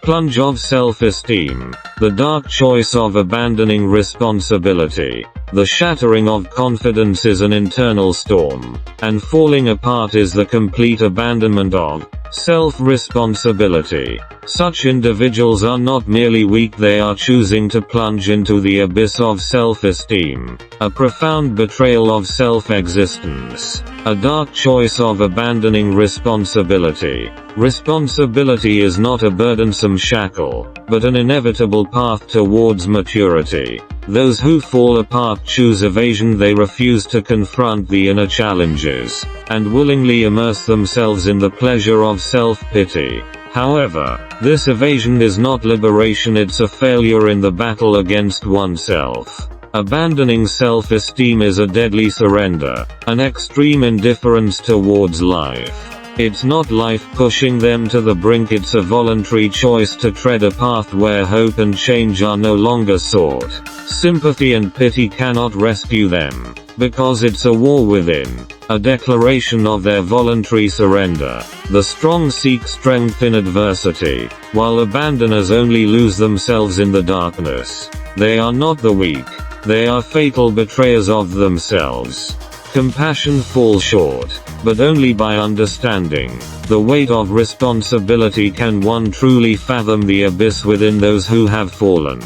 plunge of self-esteem, the dark choice of abandoning responsibility. The shattering of confidence is an internal storm, and falling apart is the complete abandonment of self-responsibility. Such individuals are not merely weak, they are choosing to plunge into the abyss of self-esteem, a profound betrayal of self-existence, a dark choice of abandoning responsibility. Responsibility is not a burdensome shackle, but an inevitable path towards maturity. Those who fall apart choose evasion, they refuse to confront the inner challenges, and willingly immerse themselves in the pleasure of self-pity. However, this evasion is not liberation, it's a failure in the battle against oneself. Abandoning self-esteem is a deadly surrender, an extreme indifference towards life. It's not life pushing them to the brink, it's a voluntary choice to tread a path where hope and change are no longer sought. Sympathy and pity cannot rescue them, because it's a war within, a declaration of their voluntary surrender. The strong seek strength in adversity, while abandoners only lose themselves in the darkness. They are not the weak, they are fatal betrayers of themselves. Compassion falls short, but only by understanding the weight of responsibility can one truly fathom the abyss within those who have fallen.